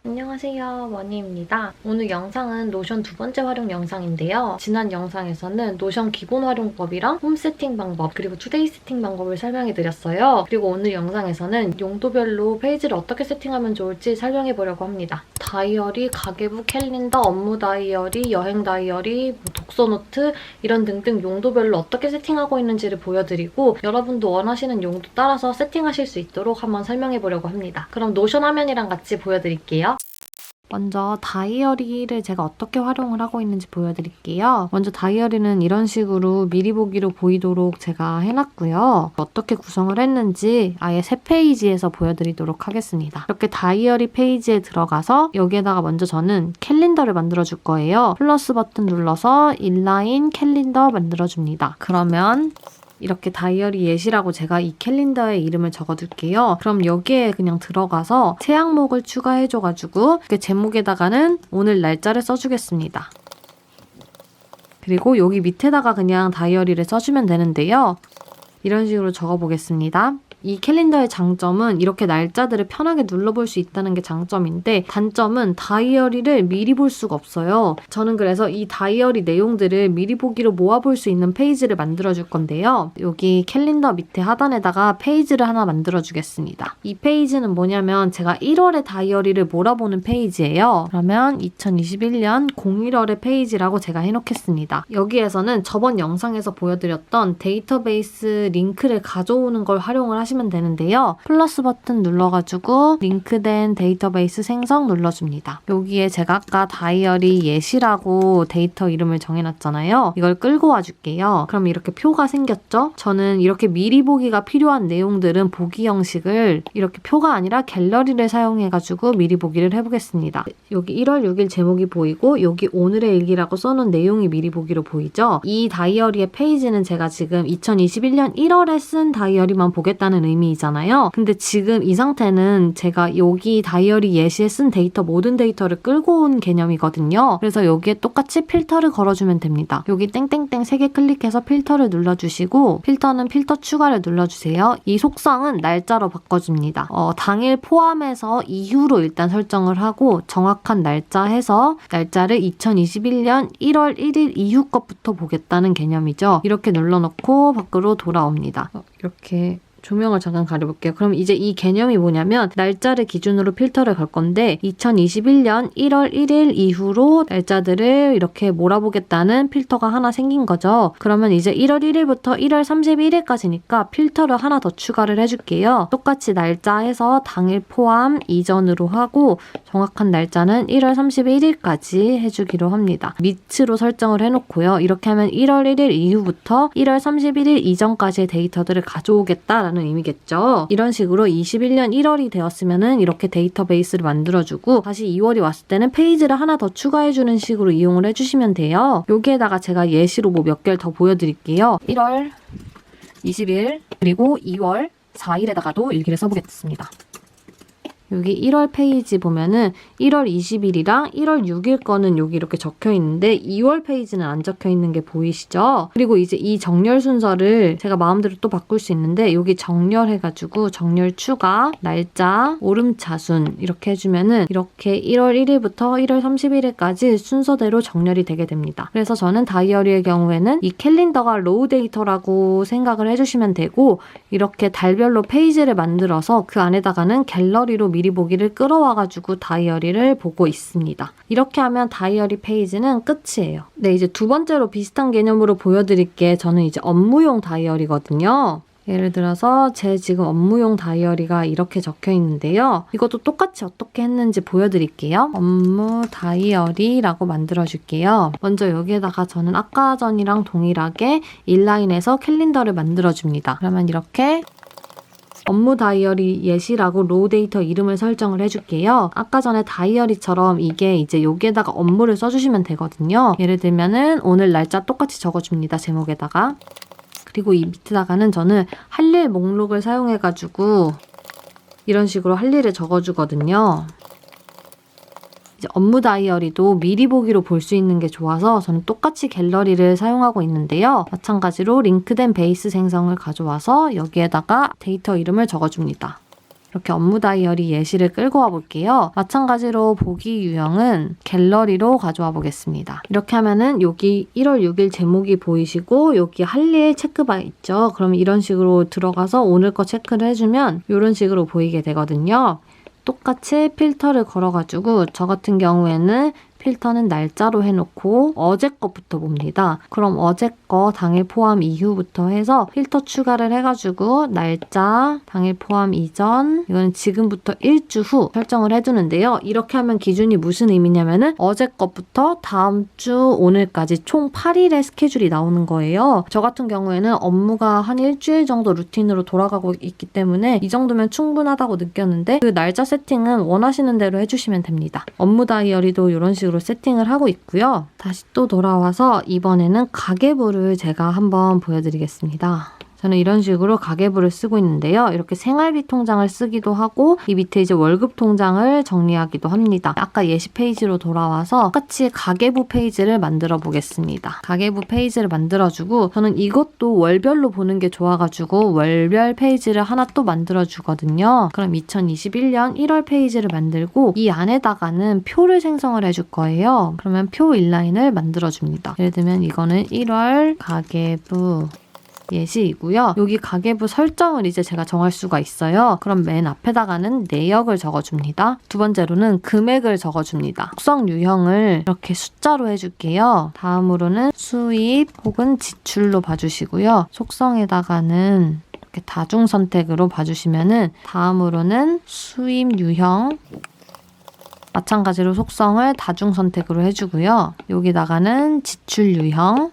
안녕하세요, 머니입니다. 오늘 영상은 노션 두 번째 활용 영상인데요. 지난 영상에서는 노션 기본 활용법이랑 홈 세팅 방법, 그리고 투데이 세팅 방법을 설명해드렸어요. 그리고 오늘 영상에서는 용도별로 페이지를 어떻게 세팅하면 좋을지 설명해보려고 합니다. 다이어리, 가계부, 캘린더, 업무 다이어리, 여행 다이어리, 독서 노트 이런 등등 용도별로 어떻게 세팅하고 있는지를 보여드리고 여러분도 원하시는 용도 따라서 세팅하실 수 있도록 한번 설명해보려고 합니다. 그럼 노션 화면이랑 같이 보여드릴게요. 먼저 다이어리를 제가 어떻게 활용을 하고 있는지 보여드릴게요. 먼저 다이어리는 이런 식으로 미리 보기로 보이도록 제가 해놨고요. 어떻게 구성을 했는지 아예 새 페이지에서 보여드리도록 하겠습니다. 이렇게 다이어리 페이지에 들어가서 여기에다가 먼저 저는 캘린더를 만들어줄 거예요. 플러스 버튼 눌러서 인라인 캘린더 만들어줍니다. 그러면 이렇게 다이어리 예시라고 제가 이 캘린더에 이름을 적어둘게요. 그럼 여기에 그냥 들어가서 새 항목을 추가해줘가지고 제목에다가는 오늘 날짜를 써주겠습니다. 그리고 여기 밑에다가 그냥 다이어리를 써주면 되는데요. 이런 식으로 적어보겠습니다. 이 캘린더의 장점은 이렇게 날짜들을 편하게 눌러볼 수 있다는 게 장점인데 단점은 다이어리를 미리 볼 수가 없어요. 저는 그래서 이 다이어리 내용들을 미리 보기로 모아볼 수 있는 페이지를 만들어줄 건데요. 여기 캘린더 밑에 하단에다가 페이지를 하나 만들어주겠습니다. 이 페이지는 뭐냐면 제가 1월에 다이어리를 몰아보는 페이지예요. 그러면 2021년 01월의 페이지라고 제가 해놓겠습니다. 여기에서는 저번 영상에서 보여드렸던 데이터베이스 링크를 가져오는 걸 활용을 하시면 되는데요. 플러스 버튼 눌러가지고 링크된 데이터베이스 생성 눌러줍니다. 여기에 제가 아까 다이어리 예시라고 데이터 이름을 정해놨잖아요. 이걸 끌고 와줄게요. 그럼 이렇게 표가 생겼죠? 저는 이렇게 미리 보기가 필요한 내용들은 보기 형식을 이렇게 표가 아니라 갤러리를 사용해가지고 미리 보기를 해보겠습니다. 여기 1월 6일 제목이 보이고 여기 오늘의 일기라고 써놓은 내용이 미리 보기로 보이죠? 이 다이어리의 페이지는 제가 지금 2021년 1월에 쓴 다이어리만 보겠다는 의미이잖아요. 근데 지금 이 상태는 제가 여기 다이어리 예시에 쓴 데이터 모든 데이터를 끌고 온 개념이거든요. 그래서 여기에 똑같이 필터를 걸어주면 됩니다. 여기 땡땡땡 3개 클릭해서 필터를 눌러주시고 필터는 필터 추가를 눌러주세요. 이 속성은 날짜로 바꿔줍니다. 당일 포함해서 이후로 일단 설정을 하고 정확한 날짜 해서 날짜를 2021년 1월 1일 이후 것부터 보겠다는 개념이죠. 이렇게 눌러놓고 밖으로 돌아옵니다. 이렇게 조명을 잠깐 가려볼게요. 그럼 이제 이 개념이 뭐냐면 날짜를 기준으로 필터를 걸 건데 2021년 1월 1일 이후로 날짜들을 이렇게 몰아보겠다는 필터가 하나 생긴 거죠. 그러면 이제 1월 1일부터 1월 31일까지니까 필터를 하나 더 추가를 해줄게요. 똑같이 날짜 해서 당일 포함 이전으로 하고 정확한 날짜는 1월 31일까지 해주기로 합니다. 밑으로 설정을 해놓고요. 이렇게 하면 1월 1일 이후부터 1월 31일 이전까지의 데이터들을 가져오겠다라는 의미겠죠. 이런 식으로 21년 1월이 되었으면은 이렇게 데이터베이스를 만들어주고 다시 2월이 왔을 때는 페이지를 하나 더 추가해주는 식으로 이용을 해주시면 돼요. 여기에다가 제가 예시로 몇 개를 더 보여드릴게요. 1월 20일 그리고 2월 4일에다가도 일기를 써보겠습니다. 여기 1월 페이지 보면은 1월 20일이랑 1월 6일 거는 여기 이렇게 적혀 있는데 2월 페이지는 안 적혀 있는 게 보이시죠? 그리고 이제 이 정렬 순서를 제가 마음대로 또 바꿀 수 있는데 여기 정렬해가지고 정렬 추가, 날짜, 오름차순 이렇게 해주면은 이렇게 1월 1일부터 1월 31일까지 순서대로 정렬이 되게 됩니다. 그래서 저는 다이어리의 경우에는 이 캘린더가 로우 데이터라고 생각을 해주시면 되고 이렇게 달별로 페이지를 만들어서 그 안에다가는 갤러리로 미리 보기를 끌어와가지고 다이어리를 보고 있습니다. 이렇게 하면 다이어리 페이지는 끝이에요. 네, 이제 두 번째로 비슷한 개념으로 보여드릴 게 저는 이제 업무용 다이어리거든요. 예를 들어서 제 지금 업무용 다이어리가 이렇게 적혀 있는데요. 이것도 똑같이 어떻게 했는지 보여드릴게요. 업무 다이어리라고 만들어줄게요. 먼저 여기에다가 저는 아까 전이랑 동일하게 인라인에서 캘린더를 만들어줍니다. 그러면 이렇게 업무 다이어리 예시라고 로우 데이터 이름을 설정을 해줄게요. 아까 전에 다이어리처럼 이게 이제 여기에다가 업무를 써주시면 되거든요. 예를 들면은 오늘 날짜 똑같이 적어줍니다. 제목에다가. 그리고 이 밑에다가는 저는 할 일 목록을 사용해가지고 이런 식으로 할 일을 적어주거든요. 이제 업무 다이어리도 미리 보기로 볼 수 있는 게 좋아서 저는 똑같이 갤러리를 사용하고 있는데요. 마찬가지로 링크된 베이스 생성을 가져와서 여기에다가 데이터 이름을 적어줍니다. 이렇게 업무 다이어리 예시를 끌고 와 볼게요. 마찬가지로 보기 유형은 갤러리로 가져와 보겠습니다. 이렇게 하면은 여기 1월 6일 제목이 보이시고 여기 할 일 체크바 있죠. 그럼 이런 식으로 들어가서 오늘 거 체크를 해주면 이런 식으로 보이게 되거든요. 똑같이 필터를 걸어가지고 저 같은 경우에는 필터는 날짜로 해놓고 어제 거부터 봅니다. 그럼 어제 거 당일 포함 이후부터 해서 필터 추가를 해가지고 날짜, 당일 포함 이전, 이건 지금부터 일주 후 설정을 해두는데요. 이렇게 하면 기준이 무슨 의미냐면은 어제 것부터 다음 주 오늘까지 총 8일의 스케줄이 나오는 거예요. 저 같은 경우에는 업무가 한 일주일 정도 루틴으로 돌아가고 있기 때문에 이 정도면 충분하다고 느꼈는데 그 날짜 세팅은 원하시는 대로 해주시면 됩니다. 업무 다이어리도 이런 식으로 세팅을 하고 있고요. 다시 또 돌아와서 이번에는 가계부를 제가 한번 보여드리겠습니다. 저는 이런 식으로 가계부를 쓰고 있는데요. 이렇게 생활비 통장을 쓰기도 하고 이 밑에 이제 월급 통장을 정리하기도 합니다. 아까 예시 페이지로 돌아와서 똑같이 가계부 페이지를 만들어 보겠습니다. 가계부 페이지를 만들어주고 저는 이것도 월별로 보는 게 좋아가지고 월별 페이지를 하나 또 만들어주거든요. 그럼 2021년 1월 페이지를 만들고 이 안에다가는 표를 생성을 해줄 거예요. 그러면 표 인라인을 만들어줍니다. 예를 들면 이거는 1월 가계부 예시이고요. 여기 가계부 설정을 이제 제가 정할 수가 있어요. 그럼 맨 앞에다가는 내역을 적어줍니다. 두 번째로는 금액을 적어줍니다. 속성 유형을 이렇게 숫자로 해줄게요. 다음으로는 수입 혹은 지출로 봐주시고요. 속성에다가는 이렇게 다중 선택으로 봐주시면은 다음으로는 수입 유형 마찬가지로 속성을 다중 선택으로 해주고요. 여기다가는 지출 유형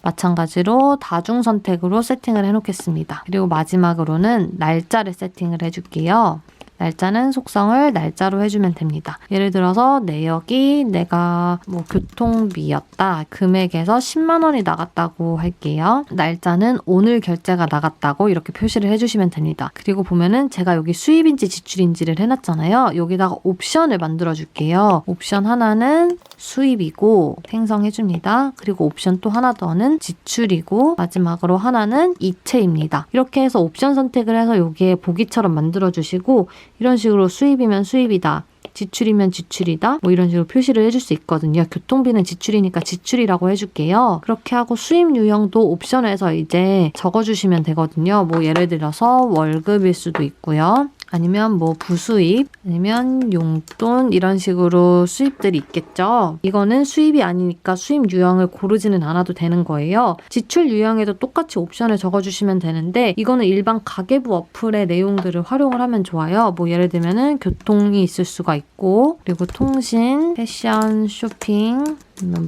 마찬가지로 다중 선택으로 세팅을 해놓겠습니다. 그리고 마지막으로는 날짜를 세팅을 해줄게요. 날짜는 속성을 날짜로 해주면 됩니다. 예를 들어서 내역이 내가 뭐 교통비였다. 금액에서 10만 원이 나갔다고 할게요. 날짜는 오늘 결제가 나갔다고 이렇게 표시를 해주시면 됩니다. 그리고 보면은 제가 여기 수입인지 지출인지를 해놨잖아요. 여기다가 옵션을 만들어줄게요. 옵션 하나는 수입이고 생성해줍니다. 그리고 옵션 또 하나 더는 지출이고 마지막으로 하나는 이체입니다. 이렇게 해서 옵션 선택을 해서 여기에 보기처럼 만들어주시고 이런 식으로 수입이면 수입이다. 지출이면 지출이다. 뭐 이런 식으로 표시를 해줄 수 있거든요. 교통비는 지출이니까 지출이라고 해줄게요. 그렇게 하고 수입 유형도 옵션에서 이제 적어주시면 되거든요. 뭐 예를 들어서 월급일 수도 있고요. 아니면 뭐 부수입, 아니면 용돈 이런 식으로 수입들이 있겠죠. 이거는 수입이 아니니까 수입 유형을 고르지는 않아도 되는 거예요. 지출 유형에도 똑같이 옵션을 적어주시면 되는데 이거는 일반 가계부 어플의 내용들을 활용을 하면 좋아요. 뭐 예를 들면은 교통이 있을 수가 있고 그리고 통신, 패션, 쇼핑,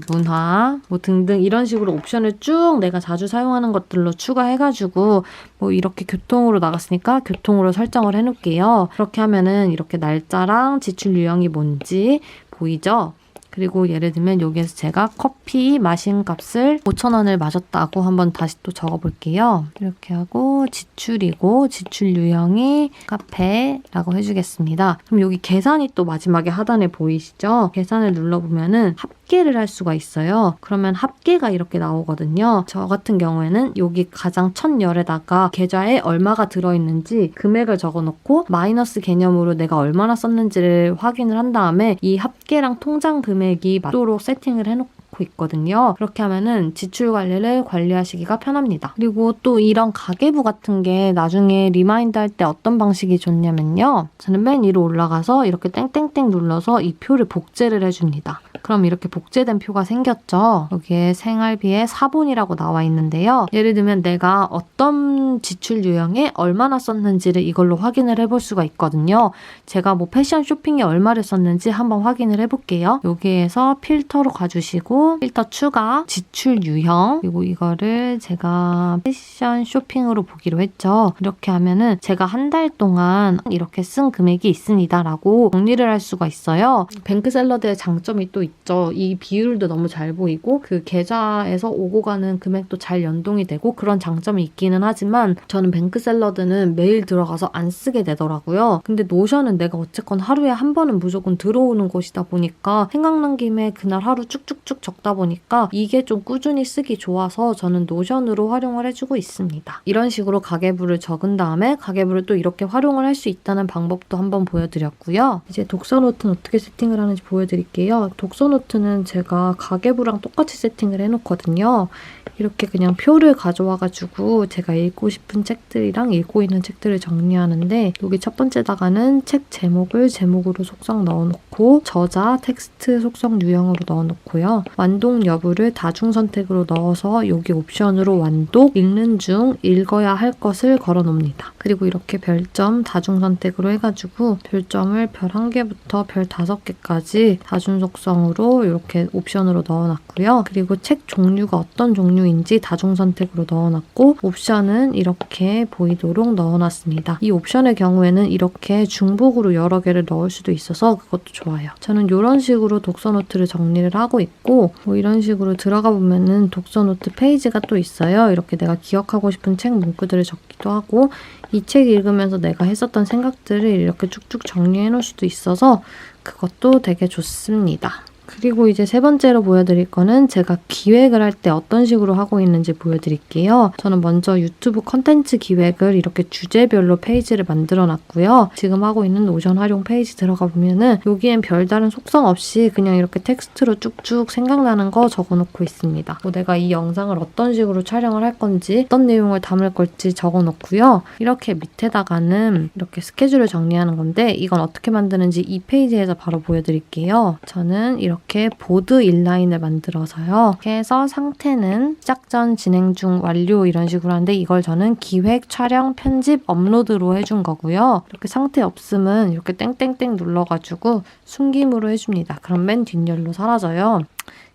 문화 뭐 등등 이런 식으로 옵션을 쭉 내가 자주 사용하는 것들로 추가해가지고 뭐 이렇게 교통으로 나갔으니까 교통으로 설정을 해놓을게요. 그렇게 하면은 이렇게 날짜랑 지출 유형이 뭔지 보이죠? 그리고 예를 들면 여기에서 제가 커피 마신 값을 5,000원을 마셨다고 한번 다시 또 적어볼게요. 이렇게 하고 지출이고 지출 유형이 카페라고 해주겠습니다. 그럼 여기 계산이 또 마지막에 하단에 보이시죠? 계산을 눌러보면은 합계를 할 수가 있어요. 그러면 합계가 이렇게 나오거든요. 저 같은 경우에는 여기 가장 첫 열에다가 계좌에 얼마가 들어있는지 금액을 적어놓고 마이너스 개념으로 내가 얼마나 썼는지를 확인을 한 다음에 이 합계랑 통장 금액이 맞도록 세팅을 해놓고 있거든요. 그렇게 하면은 지출 관리를 관리하시기가 편합니다. 그리고 또 이런 가계부 같은 게 나중에 리마인드 할 때 어떤 방식이 좋냐면요. 저는 맨 위로 올라가서 이렇게 땡땡땡 눌러서 이 표를 복제를 해줍니다. 그럼 이렇게 복제된 표가 생겼죠. 여기에 생활비의 사본이라고 나와 있는데요. 예를 들면 내가 어떤 지출 유형에 얼마나 썼는지를 이걸로 확인을 해볼 수가 있거든요. 제가 뭐 패션 쇼핑에 얼마를 썼는지 한번 확인을 해볼게요. 여기에서 필터로 가주시고 필터 추가, 지출 유형 그리고 이거를 제가 패션 쇼핑으로 보기로 했죠. 이렇게 하면은 제가 한 달 동안 이렇게 쓴 금액이 있습니다 라고 정리를 할 수가 있어요. 뱅크샐러드의 장점이 또 맞죠? 이 비율도 너무 잘 보이고 그 계좌에서 오고 가는 금액도 잘 연동이 되고 그런 장점이 있기는 하지만 저는 뱅크 샐러드는 매일 들어가서 안 쓰게 되더라고요. 근데 노션은 내가 어쨌건 하루에 한 번은 무조건 들어오는 곳이다 보니까 생각난 김에 그날 하루 쭉쭉쭉 적다 보니까 이게 좀 꾸준히 쓰기 좋아서 저는 노션으로 활용을 해주고 있습니다. 이런 식으로 가계부를 적은 다음에 가계부를 또 이렇게 활용을 할 수 있다는 방법도 한번 보여드렸고요. 이제 독서 노트는 어떻게 세팅을 하는지 보여드릴게요. 독서 노트는 제가 가계부랑 똑같이 세팅을 해놓거든요. 이렇게 그냥 표를 가져와가지고 제가 읽고 싶은 책들이랑 읽고 있는 책들을 정리하는데 여기 첫 번째다가는 책 제목을 제목으로 속성 넣어놓고 저자, 텍스트 속성 유형으로 넣어놓고요. 완독 여부를 다중 선택으로 넣어서 여기 옵션으로 완독, 읽는 중, 읽어야 할 것을 걸어놓습니다. 그리고 이렇게 별점 다중 선택으로 해가지고 별점을 별 1개부터 별 5개까지 다중 속성으로 이렇게 옵션으로 넣어놨고요. 그리고 책 종류가 어떤 종류인지 다중 선택으로 넣어놨고 옵션은 이렇게 보이도록 넣어놨습니다. 이 옵션의 경우에는 이렇게 중복으로 여러 개를 넣을 수도 있어서 그것도 좋아요. 저는 이런 식으로 독서 노트를 정리를 하고 있고 뭐 이런 식으로 들어가 보면은 독서 노트 페이지가 또 있어요. 이렇게 내가 기억하고 싶은 책 문구들을 적기도 하고 이 책 읽으면서 내가 했었던 생각들을 이렇게 쭉쭉 정리해 놓을 수도 있어서 그것도 되게 좋습니다. 그리고 이제 세 번째로 보여드릴 거는 제가 기획을 할 때 어떤 식으로 하고 있는지 보여드릴게요. 저는 먼저 유튜브 컨텐츠 기획을 이렇게 주제별로 페이지를 만들어 놨고요. 지금 하고 있는 노션 활용 페이지 들어가 보면은 여기엔 별다른 속성 없이 그냥 이렇게 텍스트로 쭉쭉 생각나는 거 적어 놓고 있습니다. 뭐 내가 이 영상을 어떤 식으로 촬영을 할 건지 어떤 내용을 담을 걸지 적어 놓고요. 이렇게 밑에다가는 이렇게 스케줄을 정리하는 건데 이건 어떻게 만드는지 이 페이지에서 바로 보여드릴게요. 저는 이렇게 보드 인라인을 만들어서요. 이렇게 해서 상태는 시작 전, 진행 중, 완료 이런 식으로 하는데 이걸 저는 기획, 촬영, 편집, 업로드로 해준 거고요. 이렇게 상태 없음은 이렇게 땡땡땡 눌러가지고 숨김으로 해줍니다. 그럼 맨 뒷열로 사라져요.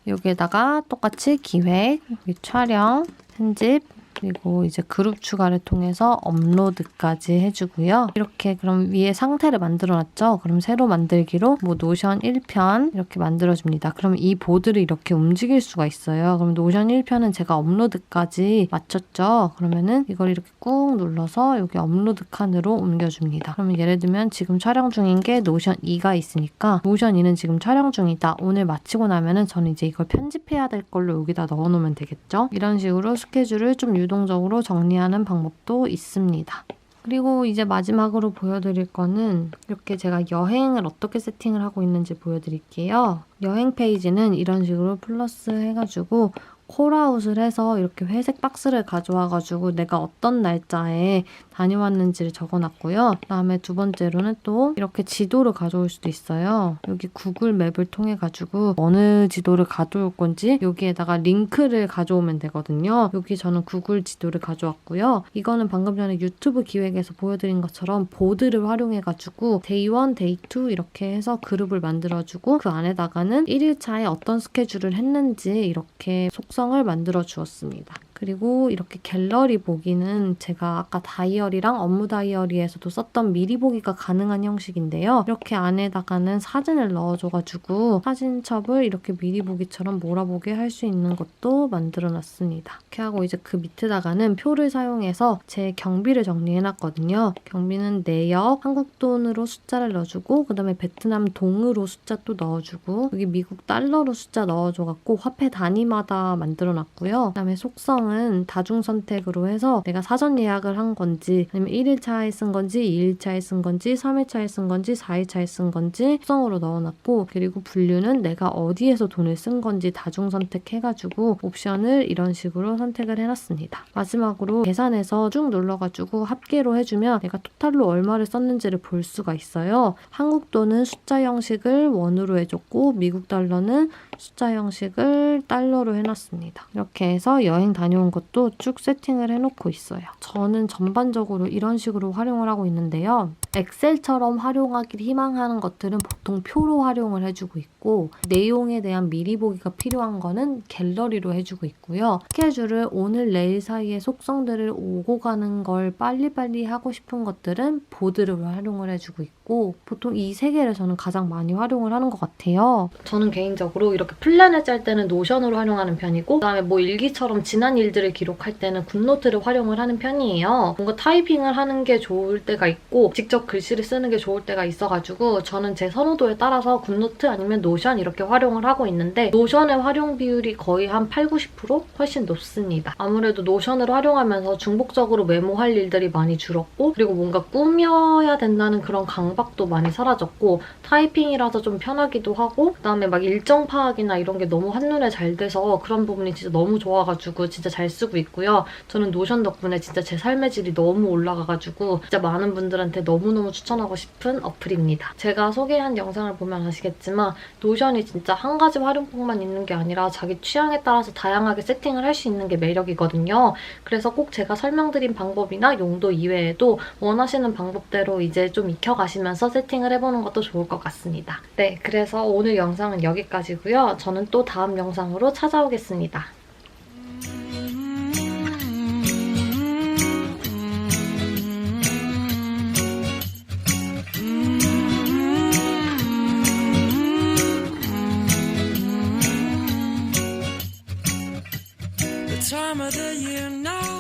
여기에다가 똑같이 기획, 촬영, 편집, 그리고 이제 그룹 추가를 통해서 업로드까지 해주고요. 이렇게 그럼 위에 상태를 만들어놨죠? 그럼 새로 만들기로 뭐 노션 1편 이렇게 만들어줍니다. 그럼 이 보드를 이렇게 움직일 수가 있어요. 그럼 노션 1편은 제가 업로드까지 마쳤죠? 그러면은 이걸 이렇게 꾹 눌러서 여기 업로드 칸으로 옮겨줍니다. 그러면 예를 들면 지금 촬영 중인 게 노션 2가 있으니까 노션 2는 지금 촬영 중이다. 오늘 마치고 나면은 저는 이제 이걸 편집해야 될 걸로 여기다 넣어놓으면 되겠죠? 이런 식으로 스케줄을 좀 유동적으로 정리하는 방법도 있습니다. 그리고 이제 마지막으로 보여드릴 거는 이렇게 제가 여행을 어떻게 세팅을 하고 있는지 보여드릴게요. 여행 페이지는 이런 식으로 플러스 해가지고 콜아웃을 해서 이렇게 회색 박스를 가져와가지고 내가 어떤 날짜에 다녀왔는지를 적어놨고요. 그다음에 두 번째로는 또 이렇게 지도를 가져올 수도 있어요. 여기 구글 맵을 통해가지고 어느 지도를 가져올 건지 여기에다가 링크를 가져오면 되거든요. 여기 저는 구글 지도를 가져왔고요. 이거는 방금 전에 유튜브 기획에서 보여드린 것처럼 보드를 활용해가지고 데이 1, 데이 2 이렇게 해서 그룹을 만들어주고 그 안에다가는 1일차에 어떤 스케줄을 했는지 이렇게 속성을 만들어 주었습니다. 그리고 이렇게 갤러리 보기는 제가 아까 다이어리랑 업무 다이어리에서도 썼던 미리 보기가 가능한 형식인데요. 이렇게 안에다가는 사진을 넣어줘가지고 사진첩을 이렇게 미리 보기처럼 몰아보게 할 수 있는 것도 만들어놨습니다. 이렇게 하고 이제 그 밑에다가는 표를 사용해서 제 경비를 정리해놨거든요. 경비는 내역, 한국 돈으로 숫자를 넣어주고 그 다음에 베트남 동으로 숫자 또 넣어주고 여기 미국 달러로 숫자 넣어줘갖고 화폐 단위마다 만들어놨고요. 그 다음에 속성 은 다중 선택으로 해서 내가 사전 예약을 한 건지 아니면 1일차에 쓴 건지 2일차에 쓴 건지 3일차에 쓴 건지 4일차에 쓴 건지 속성으로 넣어놨고 그리고 분류는 내가 어디에서 돈을 쓴 건지 다중 선택해가지고 옵션을 이런 식으로 선택을 해놨습니다. 마지막으로 계산해서 쭉 눌러가지고 합계로 해주면 내가 토탈로 얼마를 썼는지를 볼 수가 있어요. 한국 돈은 숫자 형식을 원으로 해줬고 미국 달러는 숫자 형식을 달러로 해놨습니다. 이렇게 해서 여행 다녀온 것도 쭉 세팅을 해놓고 있어요. 저는 전반적으로 이런 식으로 활용을 하고 있는데요. 엑셀처럼 활용하길 희망하는 것들은 보통 표로 활용을 해주고 있고 내용에 대한 미리 보기가 필요한 거는 갤러리로 해주고 있고요. 스케줄을 오늘 내일 사이에 속성들을 오고 가는 걸 빨리빨리 하고 싶은 것들은 보드를 활용을 해주고 있고 있고 보통 이 세 개를 저는 가장 많이 활용을 하는 것 같아요. 저는 개인적으로 이렇게 플랜을 짤 때는 노션으로 활용하는 편이고 그다음에 뭐 일기처럼 지난 일들을 기록할 때는 굿노트를 활용을 하는 편이에요. 뭔가 타이핑을 하는 게 좋을 때가 있고 직접 글씨를 쓰는 게 좋을 때가 있어가지고 저는 제 선호도에 따라서 굿노트 아니면 노션 이렇게 활용을 하고 있는데 노션의 활용 비율이 거의 한 80~90% 훨씬 높습니다. 아무래도 노션을 활용하면서 중복적으로 메모할 일들이 많이 줄었고 그리고 뭔가 꾸며야 된다는 그런 강박도 많이 사라졌고 타이핑이라서 좀 편하기도 하고 그다음에 막 일정 파악이나 이런 게 너무 한눈에 잘 돼서 그런 부분이 진짜 너무 좋아가지고 진짜 잘 쓰고 있고요. 저는 노션 덕분에 진짜 제 삶의 질이 너무 올라가가지고 진짜 많은 분들한테 너무너무 추천하고 싶은 어플입니다. 제가 소개한 영상을 보면 아시겠지만 노션이 진짜 한 가지 활용법만 있는 게 아니라 자기 취향에 따라서 다양하게 세팅을 할 수 있는 게 매력이거든요. 그래서 꼭 제가 설명드린 방법이나 용도 이외에도 원하시는 방법대로 이제 좀 익혀가시면서 세팅을 해보는 것도 좋을 것 같습니다. 네, 그래서 오늘 영상은 여기까지고요. 저는 또 다음 영상으로 찾아오겠습니다. Time of the year now